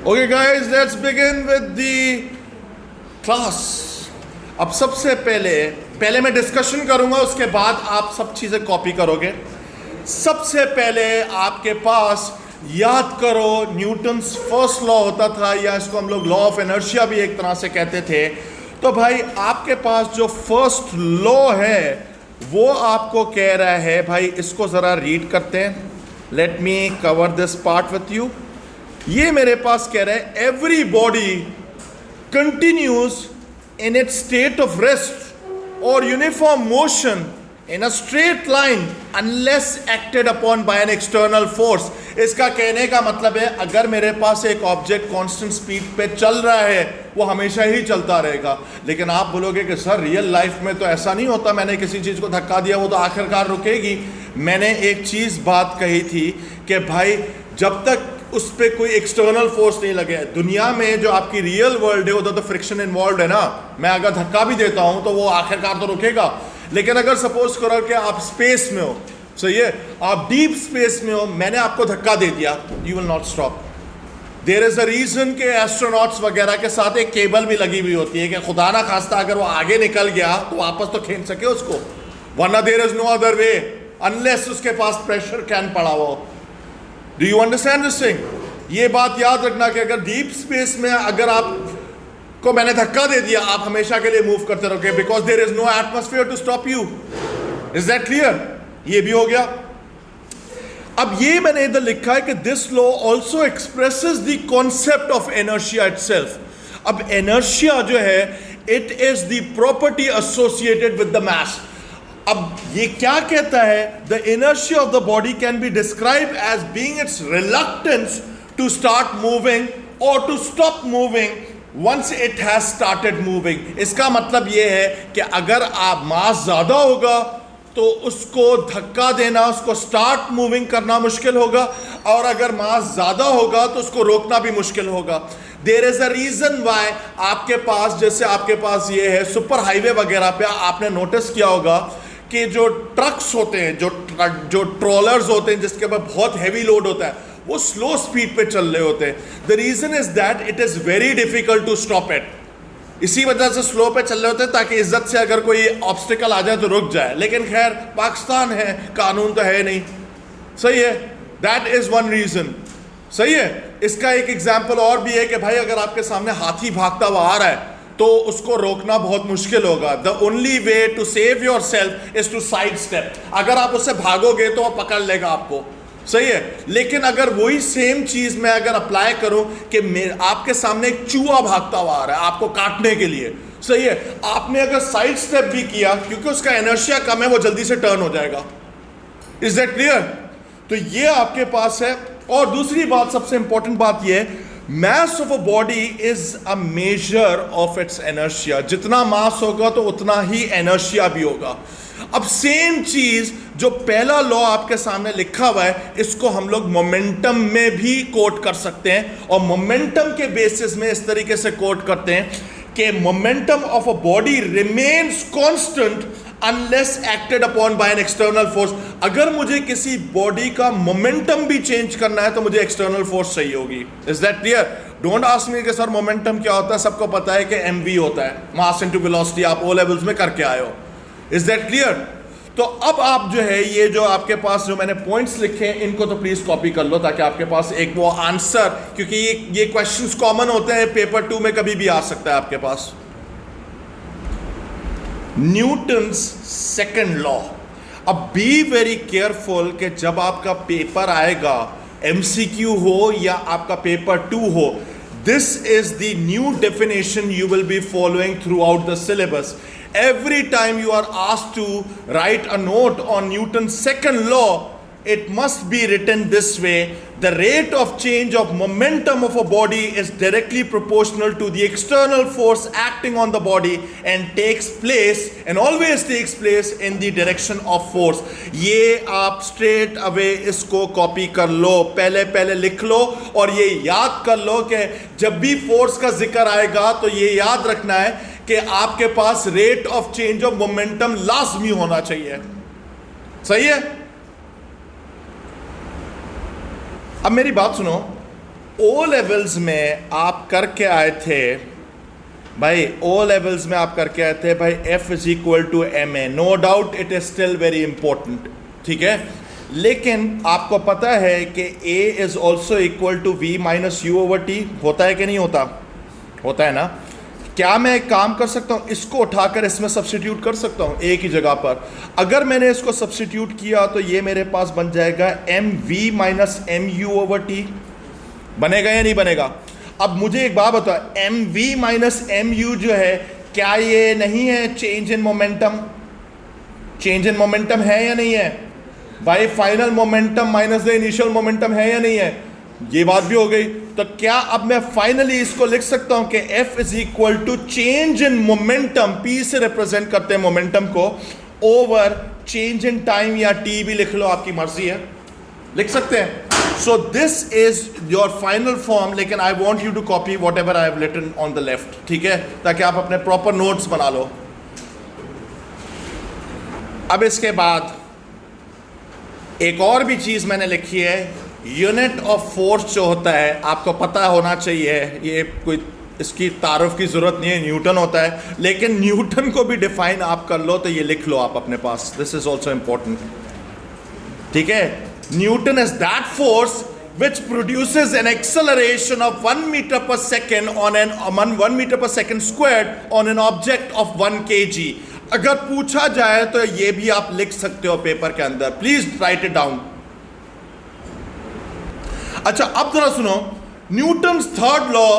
Okay guys, let's begin with the class. अब सबसे पहले मैं डिस्कशन करूंगा, उसके बाद आप सब चीज़ें कॉपी करोगे। सबसे पहले आपके पास याद करो न्यूटन्स फर्स्ट लॉ होता था, या इसको हम लोग लॉ ऑफ इनर्शिया भी एक तरह से कहते थे। तो भाई आपके पास जो फर्स्ट लॉ है वो आपको कह रहा है, भाई इसको ज़रा रीड करते हैं। Let me cover this part with you. ये मेरे पास कह रहा है every body continues in its state of rest और uniform motion in a straight line unless acted upon by an external force. इसका कहने का मतलब है अगर मेरे पास एक ऑब्जेक्ट कांस्टेंट स्पीड पे चल रहा है वो हमेशा ही चलता रहेगा। लेकिन आप बोलोगे कि सर रियल लाइफ में तो ऐसा नहीं होता, मैंने किसी चीज़ को धक्का दिया वो तो आखिरकार रुकेगी। मैंने एक चीज़ बात कही थी कि भाई जब तक उस पर कोई एक्सटर्नल फोर्स नहीं लगे, दुनिया में जो आपकी रियल वर्ल्ड है वो तो फ्रिक्शन इन्वॉल्व है ना। मैं अगर धक्का भी देता हूं तो वो आखिरकार तो रुकेगा। लेकिन अगर सपोज करो कि आप स्पेस में हो, सही है, आप डीप स्पेस में हो, मैंने आपको धक्का दे दिया, you will not stop. There is a reason के एस्ट्रोनॉट्स वगैरह के साथ एक केबल भी लगी हुई होती है कि खुदा ना खास्ता अगर वो आगे निकल गया तो वापस तो खींच सके उसको, वरना there is no other way unless उसके पास प्रेशर कैन पड़ा हो। Do you understand this thing? ये बात याद रखना कि अगर डीप स्पेस में अगर आप को मैंने धक्का दे दिया, आप हमेशा के लिए मूव करते रहोगे, because there is no atmosphere to stop you. Is that clear? ये भी हो गया। अब ये मैंने इधर लिखा है कि this law also expresses the concept of inertia itself. अब इनर्शिया जो है it is the property associated with the mass. अब ये क्या कहता है? The inertia of the body can be describe as being its reluctance to start moving और to stop moving once it has started moving. इसका मतलब ये है कि अगर आप मास ज्यादा होगा तो उसको धक्का देना, उसको स्टार्ट मूविंग करना मुश्किल होगा, और अगर मास ज्यादा होगा तो उसको रोकना भी मुश्किल होगा। There is a reason why आपके पास, जैसे आपके पास ये है सुपर हाईवे वगैरह पे, आपने नोटिस किया होगा कि जो ट्रक्स होते हैं, जो ट्रॉलर्स होते हैं जिसके ऊपर बहुत हैवी लोड होता है, वो स्लो स्पीड पे चल रहे होते हैं। The reason is that it is very difficult to stop it. इसी वजह से स्लो पे चल रहे होते हैं ताकि इज्जत से अगर कोई ऑब्स्टिकल आ जाए तो रुक जाए। लेकिन खैर पाकिस्तान है, कानून तो है नहीं, सही है। दैट इज वन रीजन, सही है। इसका एक एग्जाम्पल और भी है कि भाई अगर आपके सामने हाथी भागता हुआ आ रहा है तो उसको रोकना बहुत मुश्किल होगा। The only way to save your self is to side step. अगर आप उससे भागोगे तो वो पकड़ लेगा आपको, सही है। लेकिन अगर वही सेम चीज मैं अगर अप्लाई करूं कि आपके सामने एक चूहा भागता हुआ आ रहा है आपको काटने के लिए, सही है, आपने अगर साइड स्टेप भी किया, क्योंकि उसका इनर्शिया कम है, वो जल्दी से टर्न हो जाएगा। Is that clear? तो ये आपके पास है। और दूसरी बात, सबसे इंपॉर्टेंट बात ये है, mass of a body is a measure of its inertia। जितना मास होगा तो उतना ही inertia भी होगा। अब सेम चीज जो पहला लॉ आपके सामने लिखा हुआ है, इसको हम लोग मोमेंटम में भी कोट कर सकते हैं, और मोमेंटम के बेसिस में इस तरीके से कोट करते हैं कि momentum of a body remains constant unless acted upon by an external force. अगर मुझे किसी बॉडी का मोमेंटम भी चेंज करना है तो मुझे एक्सटर्नल फोर्स चाहिए होगी। Is that clear? Don't ask me कि सर मोमेंटम क्या होता है। सबको पता है कि एमवी होता है, मास इनटू वेलोसिटी, आप ओ लेवल्स में करके आए हो। Is that clear? तो अब आप जो है ये जो आपके पास जो मैंने पॉइंट्स लिखे हैं इनको तो प्लीज कॉपी कर लो, ताकि आपके पास एक वो आंसर, क्योंकि ये क्वेश्चंस कॉमन होते हैं, पेपर 2 में कभी भी आ सकता है आपके पास। Newton's second law. अब बी वेरी केयरफुल कि जब आपका पेपर आएगा, एमसीक्यू हो या आपका पेपर 2 हो, this is the new definition you will be following through out the syllabus. Every time you are asked to write a note on Newton's second law, it must be written this way: the rate of change of momentum of a body is directly proportional to the external force acting on the body and takes place and always takes place in the direction of force। ये आप straight away इसको copy कर लो, पहले लिख लो, और ये याद कर लो कि जब भी फोर्स का जिक्र आएगा तो ये याद रखना है कि आपके पास rate of change of momentum लाजमी होना चाहिए, सही है। अब मेरी बात सुनो, ओ लेवल्स में आप करके आए थे भाई, ओ लेवल्स में आप करके आए थे भाई, F is equal to M A, no doubt it is still very important, ठीक है। लेकिन आपको पता है कि A is also equal to V minus U over T, होता है कि नहीं होता? होता है ना। क्या मैं एक काम कर सकता हूं, इसको उठाकर इसमें सब्स्टिट्यूट कर सकता हूं A की जगह पर। अगर मैंने इसको सब्स्टिट्यूट किया तो ये मेरे पास बन जाएगा MV minus MU over T, बनेगा या नहीं बनेगा? अब मुझे एक बात बताओ, MV माइनस MU जो है, क्या ये नहीं है change in momentum? Change in momentum है या नहीं है भाई? Final momentum minus the initial momentum है या नहीं है? ये बात भी हो गई। तो क्या अब मैं फाइनली इसको लिख सकता हूं कि F is equal to change in momentum, P से रिप्रेजेंट करते हैं मोमेंटम को, ओवर चेंज इन टाइम, या T भी लिख लो, आपकी मर्जी है, लिख सकते हैं। So this is your final form, लेकिन I want you to copy whatever I have written on the left, ठीक है, ताकि आप अपने प्रॉपर नोट्स बना लो। अब इसके बाद एक और भी चीज मैंने लिखी है, यूनिट ऑफ फोर्स जो होता है, आपको पता होना चाहिए, ये कोई इसकी तारुफ की जरूरत नहीं है, न्यूटन होता है, लेकिन न्यूटन को भी डिफाइन आप कर लो तो ये लिख लो आप अपने पास, दिस इज ऑल्सो इंपॉर्टेंट, ठीक है। Newton is that force which produces an acceleration of 1 meter per second on 1 meter per second squared on an object of 1 kg। अगर पूछा जाए तो ये भी आप लिख सकते हो पेपर के अंदर, प्लीज राइट इट डाउन। अच्छा, अब जरा सुनो, न्यूटन्स थर्ड लॉ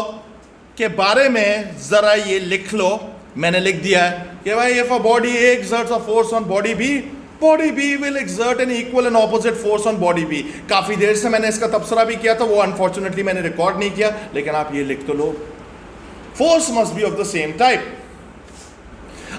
के बारे में जरा ये लिख लो। मैंने लिख दिया है कि भाई if a body A exerts a force on body B, body B will exert an equal and opposite force on body B। काफी देर से मैंने इसका तबसरा भी किया था, वो अनफॉर्चुनेटली मैंने रिकॉर्ड नहीं किया, लेकिन आप ये लिख तो लो, force must be of the same type.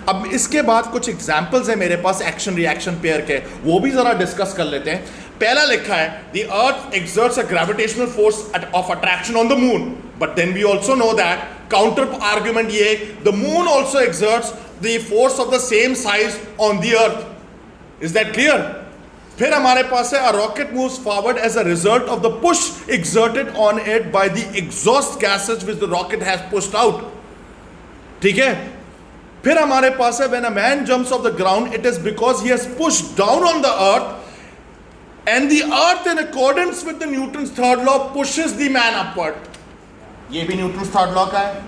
अब इसके बाद कुछ एग्जाम्पल्स है मेरे पास एक्शन रिएक्शन पेयर के, वो भी जरा डिस्कस कर लेते हैं। पहला लिखा है, the earth exerts a gravitational force of attraction on the moon, but then we also know that, counter argument ये, the moon also exerts the force of the same size on the earth. Is that clear? फिर हमारे पास है, a rocket moves forward as a result of the push exerted on it by the exhaust gases which the rocket has pushed out, ठीक है। फिर हमारे पास है, when a man jumps of the ground it is because he has pushed down on the earth and the earth in accordance with the Newton's third law pushes the man upward. ये भी Newton's third law का है।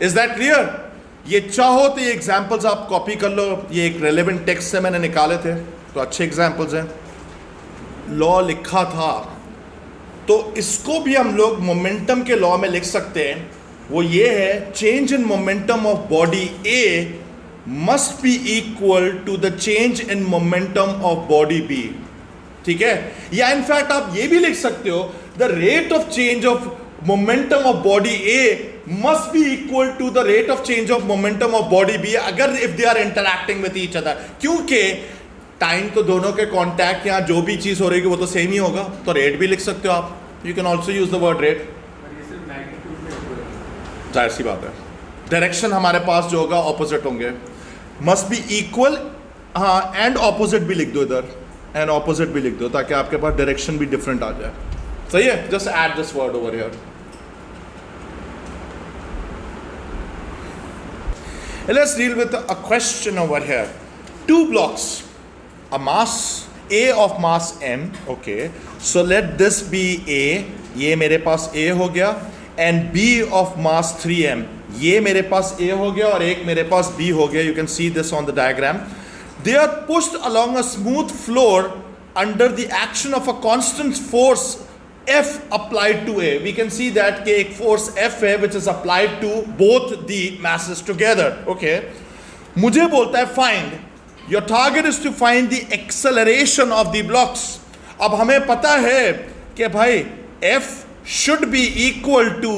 Is that clear? ये चाहो तो ये examples आप copy कर लो, ये एक रेलेवेंट टेक्स्ट से मैंने निकाले थे, तो अच्छे एग्जाम्पल्स हैं। लॉ लिखा था तो इसको भी हम लोग मोमेंटम के लॉ में लिख सकते हैं। वो ये है, change in momentum of body A must be equal to the change in momentum of body B, ठीक है। या इनफैक्ट आप ये भी लिख सकते हो, the rate of change of momentum of body A must be equal to the rate of change of momentum of body B, अगर if they are interacting with each other, क्योंकि टाइम तो दोनों के कॉन्टैक्ट या जो भी चीज हो रही है वो तो सेम ही होगा, तो रेट भी लिख सकते हो आप, you can also use the word rate. जाहिर सी बात है, डायरेक्शन हमारे पास जो होगा ऑपोजिट होंगे, मस्ट बी इक्वल, हाँ, एंड ऑपोजिट भी लिख दो इधर, एंड ऑपोजिट भी लिख दो, ताकि आपके पास डायरेक्शन भी डिफरेंट आ जाए, सही है। Just add this word over here. Let's deal with a question over here. Two blocks, a mass A of mass m, okay, so let this be A, ये मेरे पास A हो गया, and B of mass 3m, ये मेरे पास A हो गया और एक मेरे पास B हो गया। You can see this on the diagram. They are pushed along a smooth floor under the action of a constant force F applied to A। We can see that कि एक force F है which is applied to both the masses together, okay। मुझे बोलता है find your target is to find the acceleration of the blocks। अब हमें पता है कि भाई F should be equal to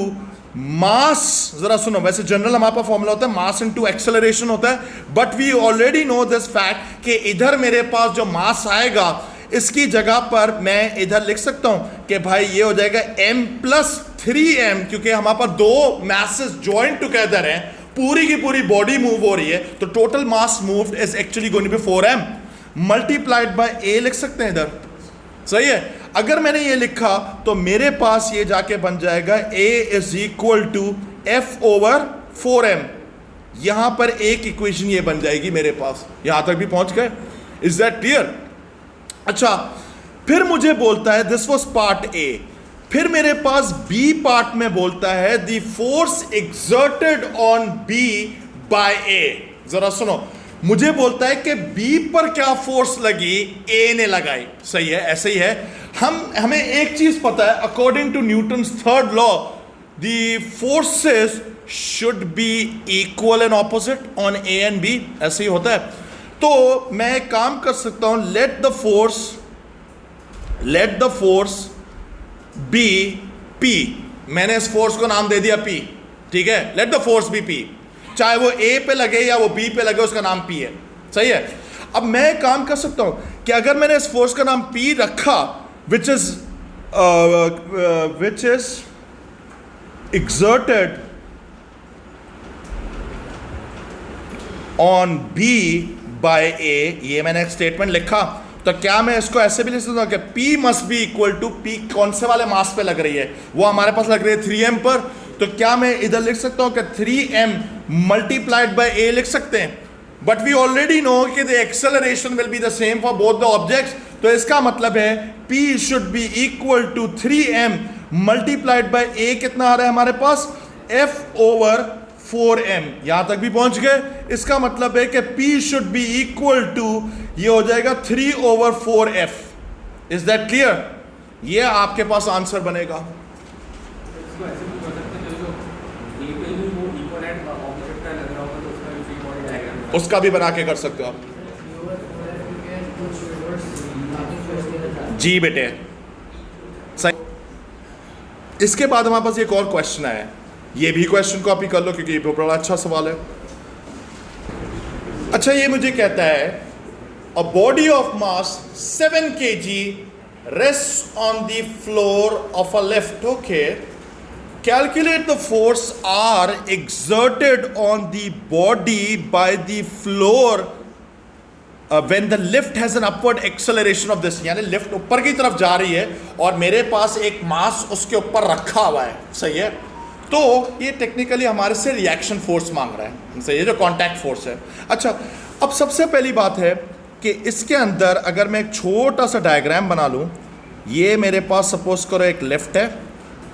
mass, जरा सुनो, वैसे जनरल हमारे पास फॉर्मूला होता है mass into acceleration होता है, but we already know this fact कि इधर मेरे पास जो mass आएगा इसकी जगह पर मैं इधर लिख सकता हूं कि भाई ये हो जाएगा m प्लस 3m, क्योंकि हमारे पास दो मैसेस ज्वाइन टुगेदर हैं, पूरी की पूरी बॉडी मूव हो रही है, तो total mass moved is actually going to be 4m multiplied by a लिख सकते हैं इधर, सही है। अगर मैंने ये लिखा तो मेरे पास ये जाके बन जाएगा A is equal to F over 4m। यहां पर एक इक्वेशन ये बन जाएगी मेरे पास। यहां तक भी पहुंच गए? Is that clear? अच्छा, फिर मुझे बोलता है दिस वाज पार्ट ए। फिर मेरे पास बी पार्ट में बोलता है the force exerted on B by A. जरा सुनो, मुझे बोलता है कि बी पर क्या फोर्स लगी, ए ने लगाई। सही है, ऐसे ही है। हमें एक चीज पता है, according to Newton's third law the forces should be equal and opposite on A and B. ऐसे ही होता है। तो मैं एक काम कर सकता हूं, let the force be P. मैंने इस फोर्स को नाम दे दिया पी, ठीक है। Let the force be P, चाहे वो ए पे लगे या वो बी पे लगे, उसका नाम पी है। सही है। अब मैं एक काम कर सकता हूं कि अगर मैंने इस फोर्स का नाम पी रखा which is exerted on B by A, ये मैंने एक स्टेटमेंट लिखा, तो क्या मैं इसको ऐसे भी लिख सकता हूँ कि P must be equal to P कौन से वाले मास पे लग रही है, वो हमारे पास लग रही है 3m पर। तो क्या मैं इधर लिख सकता हूँ कि 3m मल्टीप्लाइड बाय A लिख सकते हैं? बट वी ऑलरेडी नो कि the acceleration will be the same for both the objects. तो इसका मतलब है P should be equal to 3m multiplied by A। कितना आ रहा है हमारे पास? F over 4m। यहां तक भी पहुंच गए? इसका मतलब है कि P should be equal to, ये हो जाएगा 3 over 4f। Is that clear? ये आपके पास आंसर बनेगा। उसका भी बना के कर सकते हो आप। जी बेटे, सही। इसके बाद हमारे पास एक और क्वेश्चन आया, ये भी क्वेश्चन कॉपी कर लो क्योंकि ये बड़ा अच्छा सवाल है। अच्छा, ये मुझे कहता है a body of mass 7 kg rests on the floor of a lift. Okay, calculate the force R exerted on the body by the floor when the lift has an upward acceleration of this। यानी lift ऊपर की तरफ जा रही है और मेरे पास एक मास उसके ऊपर रखा हुआ है। सही है। तो ये टेक्निकली हमारे से रिएक्शन फोर्स मांग रहा है। सही है, जो कांटेक्ट फोर्स है। अच्छा, अब सबसे पहली बात है कि इसके अंदर अगर मैं एक छोटा सा डायग्राम बना लूँ, ये मेरे पास सपोज करो एक लिफ्ट है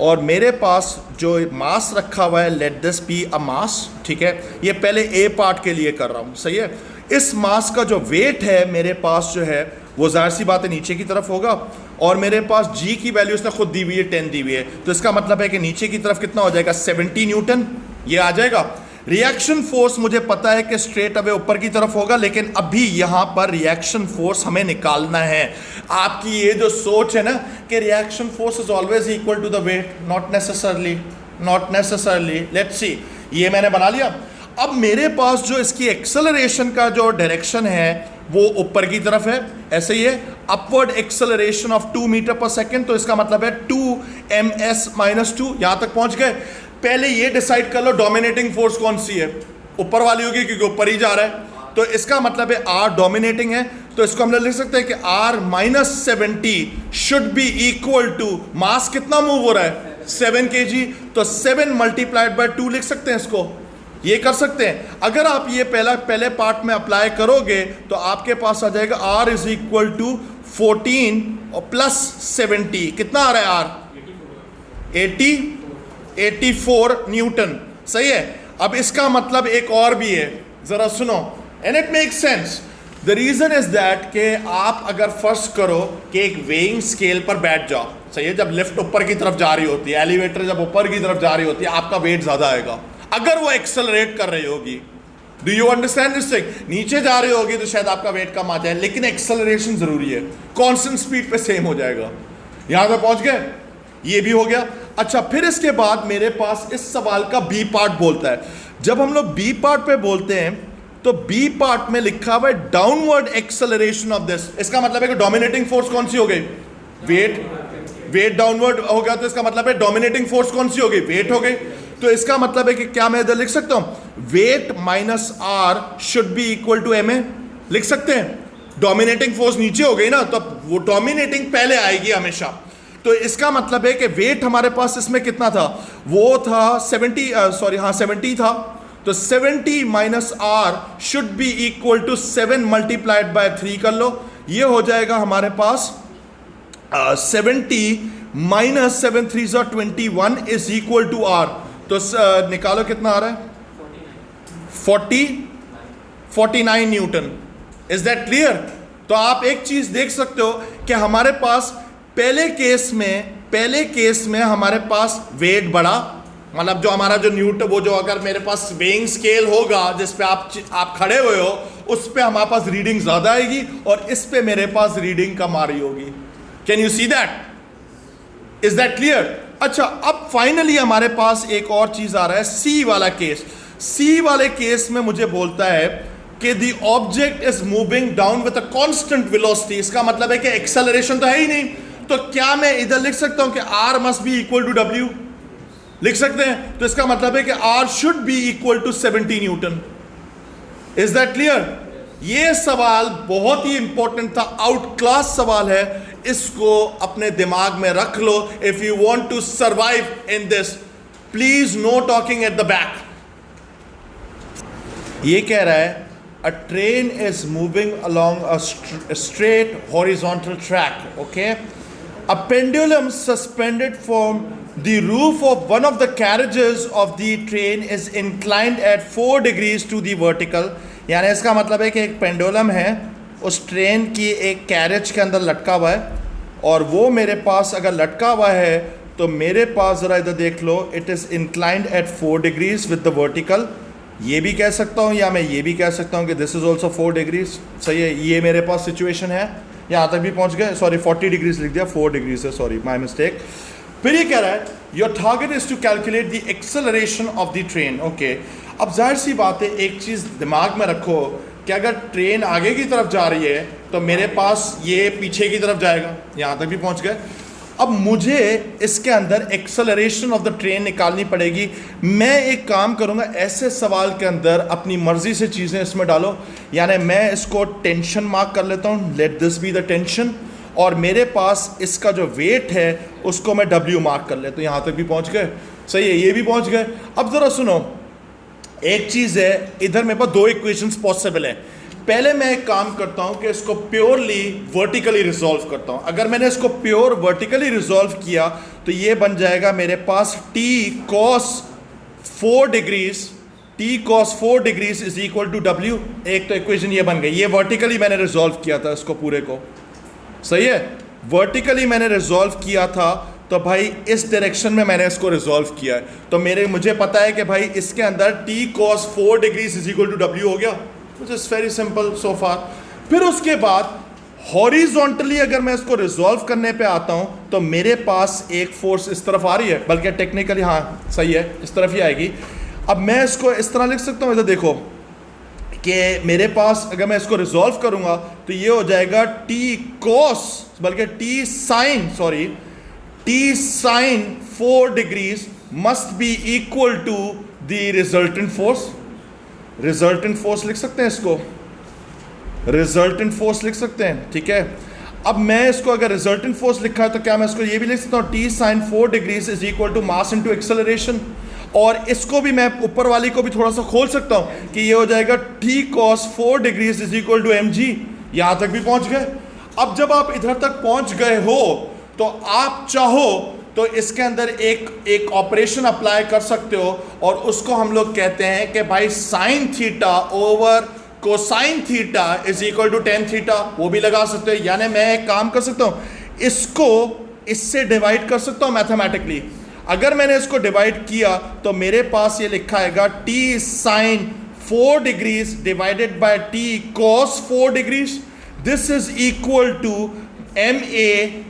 और मेरे पास जो मास रखा हुआ है, लेट दिस बी अ मास, ठीक है। ये पहले ए पार्ट के लिए कर रहा हूँ। सही है। इस मास का जो वेट है मेरे पास जो है वो जाहिर सी बात है नीचे की तरफ होगा, और मेरे पास जी की वैल्यू उसने खुद दी हुई है 10 दी हुई है। तो इसका मतलब है कि नीचे की तरफ कितना हो जाएगा? 70 न्यूटन ये आ जाएगा। रिएक्शन फोर्स मुझे पता है कि स्ट्रेट अवे ऊपर की तरफ होगा, लेकिन अभी यहाँ पर रिएक्शन फोर्स हमें निकालना है। आपकी ये जो सोच है ना कि reaction force is always equal to the weight, not necessarily. Let's see, ये मैंने बना लिया। अब मेरे पास जो इसकी एक्सेलरेशन का जो डायरेक्शन है वो ऊपर की तरफ है। ऐसे ही है, upward acceleration of 2 metre per second. तो इसका मतलब है 2ms-2। यहां तक पहुंच गए। पहले ये डिसाइड कर लो डोमिनेटिंग फोर्स कौन सी है, ऊपर वाली होगी क्योंकि ऊपर ही जा रहा है। तो इसका मतलब है R डोमिनेटिंग है, तो इसको हम लोग लिख सकते हैं कि R-70 should be equal to, mass कितना मूव हो रहा है? 7 kg। तो 7 मल्टीप्लाइड बाय 2 लिख सकते हैं इसको, ये कर सकते हैं। अगर आप ये पहले पार्ट में अप्लाई करोगे तो आपके पास आ जाएगा R इज इक्वल टू 14 और प्लस 70। कितना आ रहा है R? 84 न्यूटन। सही है। अब इसका मतलब एक और भी है, जरा सुनो, and it make sense. The reason is that कि आप अगर फर्स्ट करो कि एक वेइंग स्केल पर बैठ जाओ। सही है। जब लिफ्ट ऊपर की तरफ जा रही होती है, एलिवेटर जब ऊपर की तरफ जा रही होती है, आपका वेट ज्यादा आएगा अगर वो एक्सेलरेट कर रही होगी। Do you understand this thing? नीचे जा रही होगी तो शायद आपका वेट कम आ जाए, लेकिन एक्सेलरेशन जरूरी है। कांस्टेंट स्पीड पे सेम हो जाएगा। यहां पे पहुंच गए? ये भी हो गया। अच्छा, फिर इसके बाद मेरे पास इस सवाल का बी पार्ट बोलता है। जब हम लोग बी पार्ट पे बोलते हैं तो बी पार्ट में लिखा हुआ है डाउनवर्ड एक्सेलरेशन ऑफ दिस। इसका मतलब है कि डोमिनेटिंग फोर्स कौन सी हो गई? वेट डाउनवर्ड हो गया, तो इसका मतलब है डोमिनेटिंग फोर्स कौन सी हो गई? वेट हो गई। तो इसका मतलब है कि क्या मैं इधर लिख सकता हूं weight minus R should be equal to ma? लिख सकते हैं। डोमिनेटिंग फोर्स नीचे हो गई ना, तो वो डोमिनेटिंग पहले आएगी हमेशा। तो इसका मतलब है कि वेट हमारे पास इसमें कितना था, वो था 70 था। तो 70 minus R should be equal to 7 multiplied by 3 कर लो, ये हो जाएगा हमारे पास 70 minus 7 3 21 is equal to R. तो निकालो कितना आ रहा है, 49 न्यूटन। Is that clear? तो आप एक चीज देख सकते हो कि हमारे पास पहले केस में हमारे पास वेट बढ़ा, मतलब जो हमारा जो न्यूटन, वो जो अगर मेरे पास वेइंग स्केल होगा जिस पे आप खड़े हुए हो, उस पे हमारे पास रीडिंग ज्यादा आएगी और इस पे मेरे पास रीडिंग कम आ रही होगी। Can you see that? Is that clear? अच्छा, अब फाइनली हमारे पास एक और चीज आ रहा है, सी वाला केस। सी वाले केस में मुझे बोलता है कि the object is moving down with a constant velocity. इसका मतलब है कि एक्सेलरेशन तो है ही नहीं, तो क्या मैं इधर लिख सकता हूं कि R must be equal to W? लिख सकते हैं। तो इसका मतलब है कि R should be equal to 70 newton. Is that clear? ये सवाल बहुत ही इंपॉर्टेंट था, आउट क्लास सवाल है, इसको अपने दिमाग में रख लो। If you want to survive in this, please no talking at the back. ये कह रहा है a train is moving along a straight horizontal track, okay? A pendulum suspended from the roof of one of the carriages of the train is inclined at 4 degrees to the vertical। यानी इसका मतलब है कि एक pendulum है उस train की एक कैरेज के अंदर लटका हुआ है, और वो मेरे पास अगर लटका हुआ है तो मेरे पास ज़रा इधर देख लो, it is inclined at 4 degrees with the vertical. ये भी कह सकता हूँ या मैं ये भी कह सकता हूँ कि दिस इज़ ऑल्सो 4 डिग्रीज। सही है, ये मेरे पास सिचुएशन है, यहाँ तक भी पहुँच गए। सॉरी 40 डिग्रीज लिख दिया, 4 डिग्रीज है, सॉरी माई मिस्टेक। फिर ये कह रहा है your target is to calculate the acceleration of the train, okay. अब जाहिर सी बात है, एक चीज़ दिमाग में रखो कि अगर ट्रेन आगे की तरफ जा रही है तो मेरे पास ये पीछे की तरफ जाएगा, यहाँ तक भी पहुँच गए। अब मुझे इसके अंदर एक्सेलरेशन ऑफ द ट्रेन निकालनी पड़ेगी। मैं एक काम करूंगा, ऐसे सवाल के अंदर अपनी मर्जी से चीज़ें इसमें डालो, यानी मैं इसको टेंशन मार्क कर लेता हूँ, let this be the tension, और मेरे पास इसका जो वेट है उसको मैं W मार्क कर लेता हूँ। यहाँ तक भी पहुँच गए, सही है, ये भी पहुँच गए। अब ज़रा सुनो, एक चीज़ है, इधर मेरे पास 2 इक्वेशंस पॉसिबल है। पहले मैं एक काम करता हूं कि इसको प्योरली वर्टिकली रिजॉल्व करता हूं। अगर मैंने इसको प्योर वर्टिकली रिजॉल्व किया तो ये बन जाएगा मेरे पास t cos 4 degrees is equal to W। एक तो इक्वेशन ये बन गई, ये वर्टिकली मैंने रिजॉल्व किया था इसको पूरे को, सही है, वर्टिकली मैंने रिजॉल्व किया था। तो भाई इस डायरेक्शन में मैंने इसको रिजॉल्व किया है, तो मुझे पता है कि भाई इसके अंदर t cos 4 degrees is equal to W हो गया, which is very simple so far। फिर उसके बाद हॉरिजॉन्टली अगर मैं इसको रिजॉल्व करने पे आता हूं तो मेरे पास एक फोर्स इस तरफ आ रही है, बल्कि टेक्निकली हाँ सही है, इस तरफ ही आएगी। अब मैं इसको इस तरह लिख सकता हूं, इधर देखो कि मेरे पास अगर मैं इसको रिजॉल्व करूंगा तो ये हो जाएगा t cos, बल्कि t sin 4 degrees must be equal to the resultant force. Resultant force लिख सकते हैं इसको, रिजल्टेंट फोर्स लिख सकते हैं, ठीक है। अब मैं इसको अगर रिजल्टेंट फोर्स लिखा है तो क्या मैं इसको ये भी लिख सकता हूँ, t sin 4 degrees is equal to mass into acceleration. और इसको भी मैं ऊपर वाली को भी थोड़ा सा खोल सकता हूँ कि ये हो जाएगा t cos 4 degrees is equal to mg। यहाँ तक भी पहुँच गए। अब जब आप इधर तक पहुँच गए हो तो आप चाहो तो इसके अंदर एक ऑपरेशन अप्लाई कर सकते हो, और उसको हम लोग कहते हैं कि भाई sine theta over cosine theta is equal to tan theta, वो भी लगा सकते हो। यानी मैं एक काम कर सकता हूँ, इसको इससे डिवाइड कर सकता हूँ मैथमेटिकली। अगर मैंने इसको डिवाइड किया तो मेरे पास ये लिखा आएगा t sine 4 degrees divided by t cos 4 degrees, this is equal to ma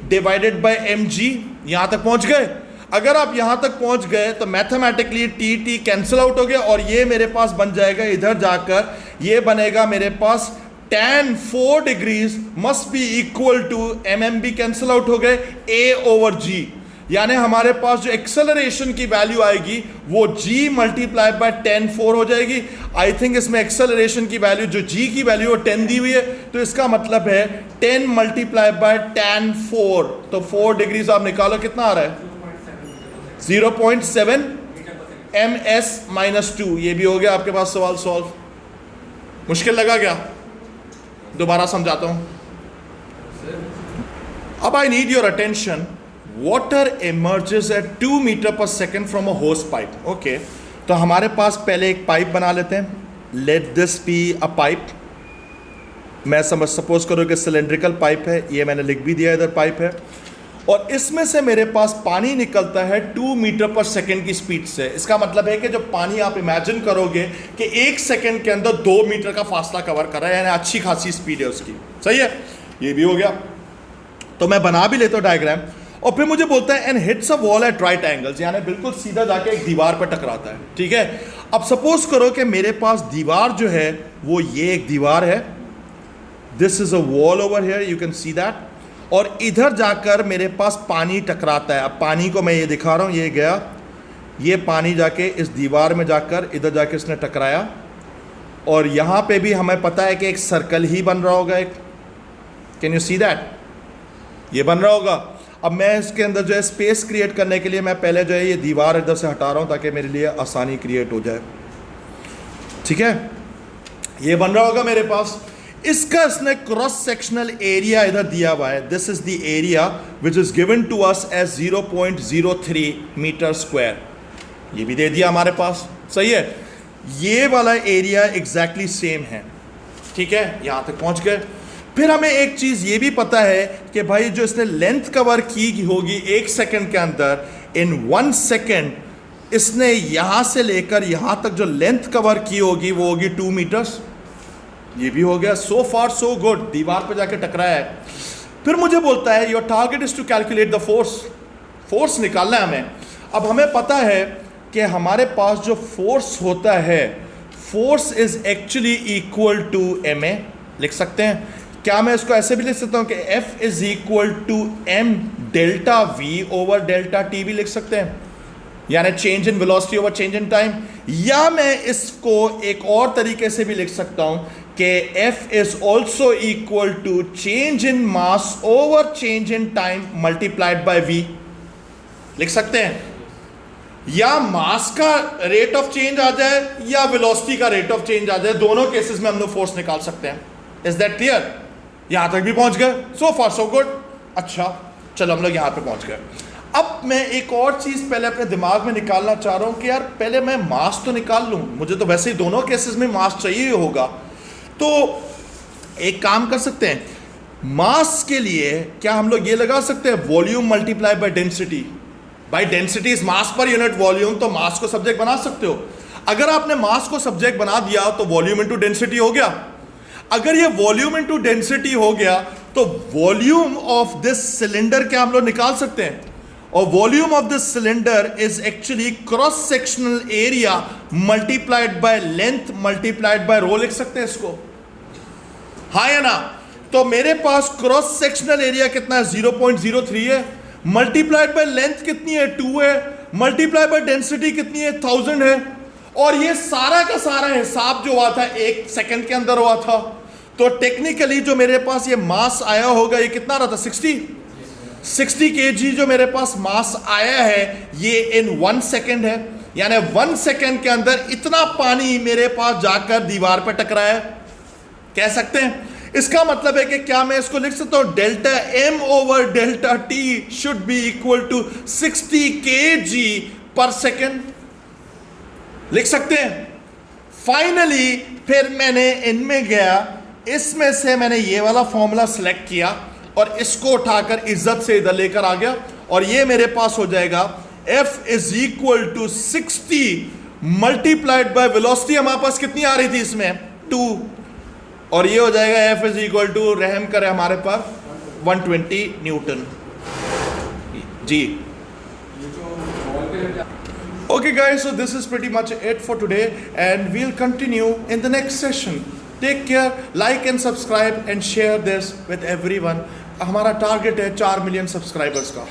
divided by mg। यहां तक पहुंच गए? अगर आप यहां तक पहुंच गए तो मैथमेटिकली t कैंसिल आउट हो गया, और ये मेरे पास बन जाएगा, इधर जाकर ये बनेगा मेरे पास tan 4 degrees must be equal to mm भी कैंसिल आउट हो गए, a ओवर g। यानी हमारे पास जो एक्सेलरेशन की वैल्यू आएगी वो g मल्टीप्लाई बाय tan 4 हो जाएगी। आई थिंक इसमें एक्सेलरेशन की वैल्यू जो g की वैल्यू वो 10 दी हुई है, तो इसका मतलब है 10 मल्टीप्लाई बाय tan 4, तो 4 डिग्रीज आप निकालो कितना आ रहा है 0.7 ms माइनस 2। ये भी हो गया आपके पास सवाल सॉल्व। मुश्किल लगा क्या? दोबारा समझाता हूं। अब I need your attention. Water emerges at 2 metre per second from a hose pipe. Okay, तो हमारे पास पहले एक पाइप बना लेते हैं। Let this be a pipe. मैं सपोज करो कि सिलेंड्रिकल पाइप है, ये मैंने लिख भी दिया, इधर पाइप है, और इसमें से मेरे पास पानी निकलता है 2 मीटर पर सेकेंड की स्पीड से। इसका मतलब है कि जो पानी आप इमेजिन करोगे कि 1 सेकेंड के अंदर 2 मीटर का फासला कवर कर रहा है, यानी अच्छी खासी स्पीड है उसकी। सही है, ये भी हो गया। तो मैं बना भी लेता हूँ डायग्राम, और फिर मुझे बोलता है and hits a wall at right angles, यानी बिल्कुल सीधा जाके एक दीवार पर टकराता है। ठीक है, अब सपोज करो कि मेरे पास दीवार जो है वो ये एक दीवार है, this is a wall over here, you can see that, और इधर जाकर मेरे पास पानी टकराता है। अब पानी को मैं ये दिखा रहा हूँ, ये गया, ये पानी जाके इस दीवार में जाकर इधर जाके इसने टकराया, और यहाँ पे भी हमें पता है कि एक सर्कल ही बन रहा होगा एक। Can you see that? ये बन रहा होगा। अब मैं इसके अंदर जो है स्पेस क्रिएट करने के लिए मैं पहले जो है ये दीवार इधर से हटा रहा हूँ ताकि मेरे लिए आसानी क्रिएट हो जाए। ठीक है, ये बन रहा होगा मेरे पास। इसका इसने क्रॉस सेक्शनल एरिया इधर दिया हुआ है, this is the area which is given to us as 0.03 metre square. ये भी दे दिया हमारे पास। सही है, ये वाला एरिया एग्जैक्टली सेम है। ठीक है, यहां तक पहुंच गए। फिर हमें एक चीज ये भी पता है कि भाई जो इसने लेंथ कवर की होगी 1 सेकेंड के अंदर, इन 1 सेकेंड इसने यहां से लेकर यहां तक जो लेंथ कवर की होगी वो होगी 2 मीटर्स। ये भी हो गया। सो फार सो गुड, दीवार पे जाके टकराया है। फिर मुझे बोलता है your target is to calculate the force. Force निकालना है हमें। अब हमें पता है कि हमारे पास जो फोर्स होता है, force is actually equal to ma। लिख सकते हैं क्या? मैं इसको ऐसे भी लिख सकता हूं कि F is equal to m delta v over delta t भी लिख सकते हैं, यानी change in velocity over change in time. या मैं इसको एक और तरीके से भी लिख सकता हूं कि F is also equal to change in mass over change in time multiplied by v। लिख सकते हैं। या मास का रेट ऑफ चेंज आ जाए या वेलोसिटी का रेट ऑफ चेंज आ जाए, दोनों केसेस में हम लोग फोर्स निकाल सकते हैं। Is that clear? यहां तक भी पहुंच गए। सो फार सो गुड। अच्छा, चलो हम लोग यहां पे पहुंच गए। अब मैं एक और चीज पहले अपने दिमाग में निकालना चाह रहा हूं कि यार पहले मैं मास तो निकाल लूं, मुझे तो वैसे ही दोनों केसेस में मास चाहिए होगा। तो एक काम कर सकते हैं, मास के लिए क्या हम लोग ये लगा सकते हैं volume multiply by density. By density is mass per unit volume, तो मास को सब्जेक्ट बना सकते हो। अगर आपने मास को सब्जेक्ट बना दिया तो वॉल्यूम इनटू डेंसिटी हो गया। अगर ये वॉल्यूम इनटू डेंसिटी हो गया तो वॉल्यूम ऑफ दिस सिलेंडर क्या हम लोग निकाल सकते हैं, और volume of this cylinder is actually cross sectional area multiplied by length multiplied by rho. लिख सकते हैं इसको, हाँ या ना? तो मेरे पास क्रॉस सेक्शनल एरिया कितना है 0.03 है, मल्टीप्लाइड बाय लेंथ कितनी है 2 है, मल्टीप्लाई बाय डेंसिटी कितनी है 1000 है, और ये सारा का सारा हिसाब जो हुआ था 1 सेकंड के अंदर हुआ था। तो टेक्निकली जो मेरे पास ये मास आया होगा, ये कितना रहा था 60 kg जो मेरे पास मास आया है ये इन 1 सेकेंड है, यानी 1 सेकेंड के अंदर इतना पानी मेरे पास जाकर दीवार पर टकराया, कह सकते हैं। इसका मतलब है कि क्या मैं इसको लिख सकता हूं delta m over delta t should be equal to 60 kg पर सेकेंड। लिख सकते हैं। फाइनली फिर मैंने इनमें गया, इसमें से मैंने ये वाला फॉर्मूला सिलेक्ट किया और इसको उठाकर इज्जत से इधर लेकर आ गया, और ये मेरे पास हो जाएगा F is equal to 60 multiplied by velocity हमारे पास कितनी आ रही थी इसमें 2, और ये हो जाएगा F इज इक्वल टू रहम करे हमारे पास 120 Newton ji. Okay guys, so this is pretty much it for today and we'll continue in the next session. Take care, like and subscribe and share this with everyone. हमारा target है 4 million subscribers का।